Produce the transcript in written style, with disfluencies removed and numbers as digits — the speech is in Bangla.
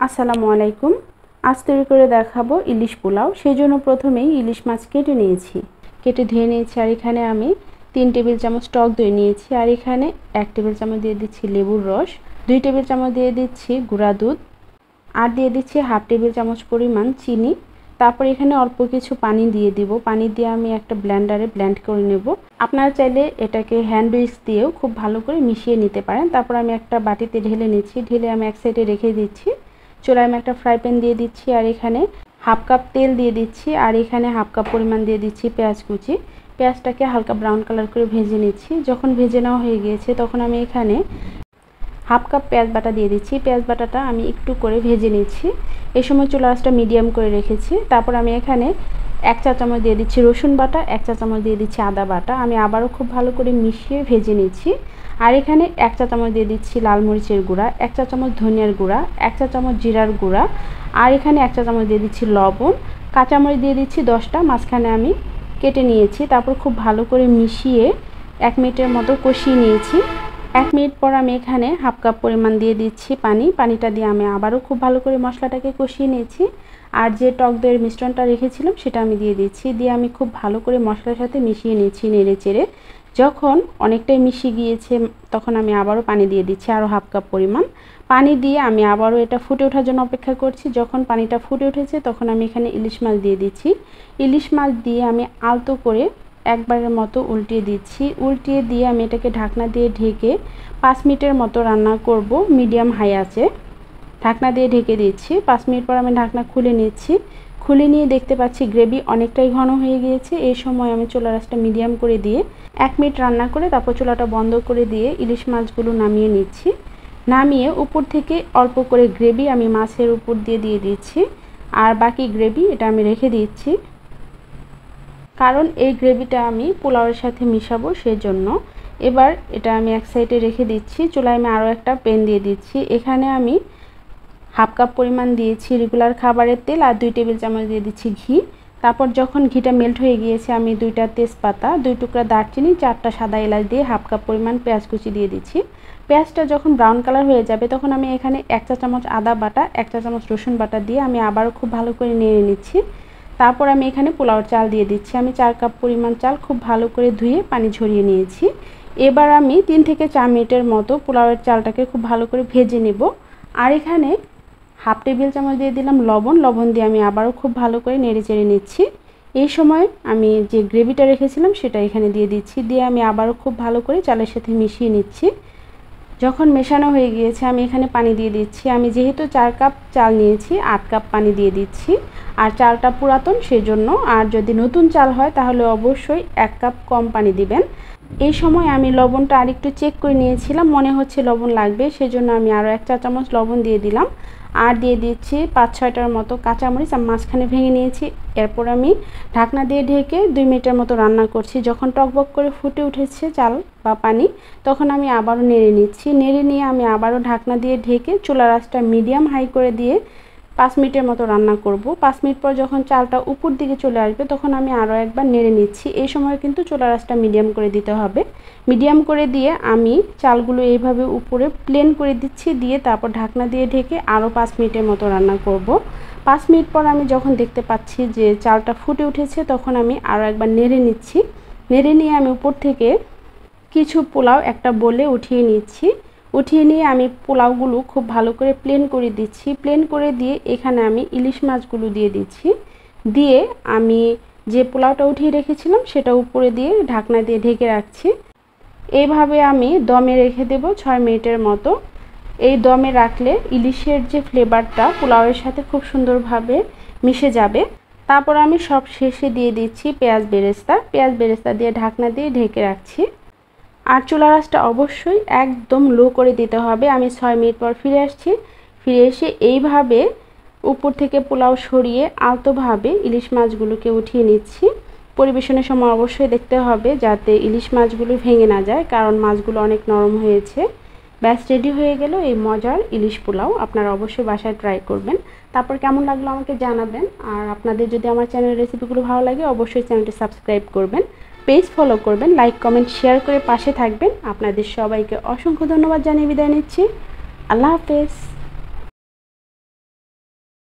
আসসালামু আলাইকুম। আজ তৈরি করে দেখাবো ইলিশ পোলাও। সেজন্য প্রথমেই ইলিশ মাছ কেটে নিয়েছি, কেটে ধুয়ে নিয়েছি। আর এখানে আমি 3 টেবিল চামচ টক দই নিয়েছি। আর এখানে 1 টেবিল চামচ দিয়ে দিচ্ছি লেবুর রস, 2 টেবিল চামচ দিয়ে দিচ্ছি গুঁড়া দুধ, আর দিয়ে দিচ্ছি হাফ টেবিল চামচ পরিমাণ চিনি। তারপর এখানে অল্প কিছু পানি দিয়ে দিব। পানি দিয়ে আমি একটা ব্লেন্ডারে ব্লেন্ড করে নেব। আপনারা চাইলে এটাকে হ্যান্ড উইস্ক দিয়েও খুব ভালো করে মিশিয়ে নিতে পারেন। তারপর আমি একটা বাটিতে ঢেলে নিচ্ছি, ঢেলে আমি এক সাইডে রেখে দিচ্ছি। চুলায় আমি একটা ফ্রাই প্যান দিয়ে দিচ্ছি, আর এখানে হাফ কাপ তেল দিয়ে দিচ্ছি। আর এখানে হাফ কাপ পরিমাণ দিয়ে দিচ্ছি পেঁয়াজ কুচি। পেঁয়াজটাকে হালকা ব্রাউন কালার করে ভেজে নিচ্ছি। যখন ভেজে নেওয়া হয়ে গিয়েছে তখন আমি এখানে হাফ কাপ পেঁয়াজ বাটা দিয়ে দিচ্ছি। পেঁয়াজ বাটাটা আমি একটু করে ভেজে নিচ্ছি। এই সময় চুলা আঁচটা মিডিয়াম করে রেখেছি। তারপর আমি এখানে 1 চা চামচ দিয়ে দিচ্ছি রসুন বাটা, 1 চা চামচ দিয়ে দিচ্ছি আদা বাটা। আমি আবারও খুব ভালো করে মিশিয়ে ভেজে নিচ্ছি। আর এখানে 1 চা চামচ দিয়ে দিচ্ছি লাল মরিচের গুঁড়া, 1 চা চামচ ধনিয়ার গুঁড়া, 1 চা চামচ জিরার গুঁড়া, আর এখানে 1 চা চামচ দিয়ে দিচ্ছি লবণ। কাঁচামরিচ দিয়ে দিচ্ছি 10টা, মাঝখানে আমি কেটে নিয়েছি। তারপর খুব ভালো করে মিশিয়ে 1 মিনিটের মতো কষিয়ে নিয়েছি। 1 মিনিট পর আমি এখানে হাফ কাপ পরিমাণ দিয়ে দিচ্ছি পানি। পানিটা দিয়ে আমি আবারও খুব ভালো করে মশলাটাকে কষিয়ে নিয়েছি। আর যে টক দইয়ের মিশ্রণটা রেখেছিলাম সেটা আমি দিয়ে দিচ্ছি। দিয়ে আমি খুব ভালো করে মশলার সাথে মিশিয়ে নিচ্ছি নেড়ে চেড়ে। যখন অনেকটাই মিশে গিয়েছে তখন আমি আবারও পানি দিয়ে দিচ্ছি, আরও হাফ কাপ পরিমাণ পানি দিয়ে আমি আবারও এটা ফুটে ওঠার জন্য অপেক্ষা করছি। যখন পানিটা ফুটে উঠেছে তখন আমি এখানে ইলিশ মাছ দিয়ে দিচ্ছি। ইলিশ মাছ দিয়ে আমি আলতো করে একবারের মতো উল্টিয়ে দিচ্ছি। উল্টিয়ে দিয়ে আমি এটাকে ঢাকনা দিয়ে ঢেকে 5 মিনিটের মতো রান্না করব মিডিয়াম হাই আঁচে। ঢাকনা দিয়ে ঢেকে দিচ্ছি। 5 মিনিট পর আমি ঢাকনা খুলে নিচ্ছি। খুলে নিয়ে দেখতে পাচ্ছি গ্রেভি অনেকটাই ঘন হয়ে গিয়েছে। এই সময় আমি চুলার আঁচটা মিডিয়াম করে দিয়ে 1 মিনিট রান্না করে তারপর চুলাটা বন্ধ করে দিয়ে ইলিশ মাছগুলো নামিয়ে নিচ্ছি। নামিয়ে উপর থেকে অল্প করে গ্রেভি আমি মাছের উপর দিয়ে দিচ্ছি। আর বাকি গ্রেভি এটা আমি রেখে দিচ্ছি, কারণ এই গ্রেভিটা আমি পোলাওয়ের সাথে মিশাবো সেজন্য। এবার এটা আমি এক সাইডে রেখে দিচ্ছি। চুলায় আমি আরও একটা প্যান দিয়ে দিচ্ছি। এখানে আমি হাফ কাপ পরিমাণ দিয়েছি রেগুলার খাবারের তেল, আর 2 টেবিল চামচ দিয়ে দিচ্ছি ঘি। তারপর যখন ঘিটা মেল্ট হয়ে গিয়েছে আমি 2টা তেজপাতা, 2 টুকরা দারচিনি, 4টা সাদা এলাচ দিয়ে হাফ কাপ পরিমাণ পেঁয়াজ কুচি দিয়ে দিচ্ছি। পেঁয়াজটা যখন ব্রাউন কালার হয়ে যাবে তখন আমি এখানে 1 চা চামচ আদা বাটা, 1 চা চামচ রসুন বাটা দিয়ে আমি আবারও খুব ভালো করে নেড়ে নিচ্ছি। তারপর আমি এখানে পোলাওর চাল দিয়ে দিচ্ছি। আমি 4 কাপ পরিমাণ চাল খুব ভালো করে ধুয়ে পানি ঝরিয়ে নিয়েছি। এবার আমি 3 থেকে 4 মিনিটের মতো পোলাওয়ের চালটাকে খুব ভালো করে ভেজে নেব। আর এখানে হাফ টেবিল চামচ দিয়ে দিলাম লবণ। লবণ দিয়ে আমি আবারও খুব ভালো করে নেড়ে চেড়ে নিচ্ছি। এই সময় আমি যে গ্রেভিটা রেখেছিলাম সেটা এখানে দিয়ে দিচ্ছি। দিয়ে আমি আবারও খুব ভালো করে চালের সাথে মিশিয়ে নিচ্ছি। যখন মেশানো হয়ে গিয়েছে আমি এখানে পানি দিয়ে দিচ্ছি। আমি যেহেতু 4 কাপ চাল নিয়েছি 8 কাপ পানি দিয়ে দিচ্ছি। আর চালটা পুরাতন সেজন্য, আর যদি নতুন চাল হয় তাহলে অবশ্যই 1 কাপ কম পানি দিবেন। এই সময় আমি লবণটা আরেকটু চেক করে নিয়েছিলাম, মনে হচ্ছে লবণ লাগবে, সেজন্য আমি আরও 1 চা চামচ লবণ দিয়ে দিলাম। আর দিয়ে দিচ্ছি 5-6টার মতো কাঁচামরিচ আমি মাঝখানে ভেঙে নিয়েছি। এরপর আমি ঢাকনা দিয়ে ঢেকে 2 মিনিটের মতো রান্না করছি। যখন টকবক করে ফুটে উঠেছে চাল বা পানি তখন আমি আবারও নেড়ে নিচ্ছি। নেড়ে নিয়ে আমি আবারও ঢাকনা দিয়ে ঢেকে চুলার আঁচটা মিডিয়াম হাই করে দিয়ে 5 মিনিটের মতো রান্না করব। 5 মিনিট পর যখন চালটা উপর দিকে চলে আসবে তখন আমি আরও একবার নেড়ে নিচ্ছি। এই সময় কিন্তু চুলার আঁচটা মিডিয়াম করে দিতে হবে। মিডিয়াম করে দিয়ে আমি চালগুলো এইভাবে উপরে প্লেন করে দিচ্ছি, দিয়ে তারপর ঢাকনা দিয়ে ঢেকে আরও 5 মিনিটের মতো রান্না করব। 5 মিনিট পর আমি যখন দেখতে পাচ্ছি যে চালটা ফুটে উঠেছে তখন আমি আরও একবার নেড়ে নিচ্ছি। নেড়ে নিয়ে আমি উপর থেকে কিছু পোলাও একটা বলে উঠিয়ে নিচ্ছি। উঠিয়ে নিয়ে আমি পোলাওগুলো খুব ভালো করে প্লেন করে দিচ্ছি। প্লেন করে দিয়ে এখানে আমি ইলিশ মাছগুলো দিয়ে দিচ্ছি। দিয়ে আমি যে পোলাওটা উঠিয়ে রেখেছিলাম সেটা উপরে দিয়ে ঢাকনা দিয়ে ঢেকে রাখছি। এইভাবে আমি দমে রেখে দেব 6 মিনিটের মতো। এই দমে রাখলে ইলিশের যে ফ্লেভারটা পোলাওয়ের সাথে খুব সুন্দরভাবে মিশে যাবে। তারপর আমি সব শেষে দিয়ে দিচ্ছি পেঁয়াজ বেরেস্তা। পেঁয়াজ বেরেস্তা দিয়ে ঢাকনা দিয়ে ঢেকে রাখছি। আর চুলার আঁচটা অবশ্যই একদম লো করে দিতে হবে। আমি 6 মিনিট পর ফিরে আসছি। ফিরে এসে এইভাবে উপর থেকে পোলাও সরিয়ে আলতোভাবে ইলিশ মাছগুলোকে উঠিয়ে নিচ্ছি। পরিবেশনের সময় অবশ্যই দেখতে হবে যাতে ইলিশ মাছগুলো ভেঙে না যায়, কারণ মাছগুলো অনেক নরম হয়েছে। ব্যাস রেডি হয়ে গেল এই মজার ইলিশ পোলাও। আপনারা অবশ্যই বাসায় ট্রাই করবেন। তারপর কেমন লাগলো আমাকে জানাবেন। আর আপনাদের যদি আমার চ্যানেলের রেসিপিগুলো ভালো লাগে অবশ্যই চ্যানেলটি সাবস্ক্রাইব করবেন, পেজ ফলো করবেন, লাইক কমেন্ট শেয়ার করে পাশে থাকবেন। আপনাদের সবাইকে অসংখ্য ধন্যবাদ জানিয়ে বিদায় নিচ্ছি। আল্লাহ হাফেজ।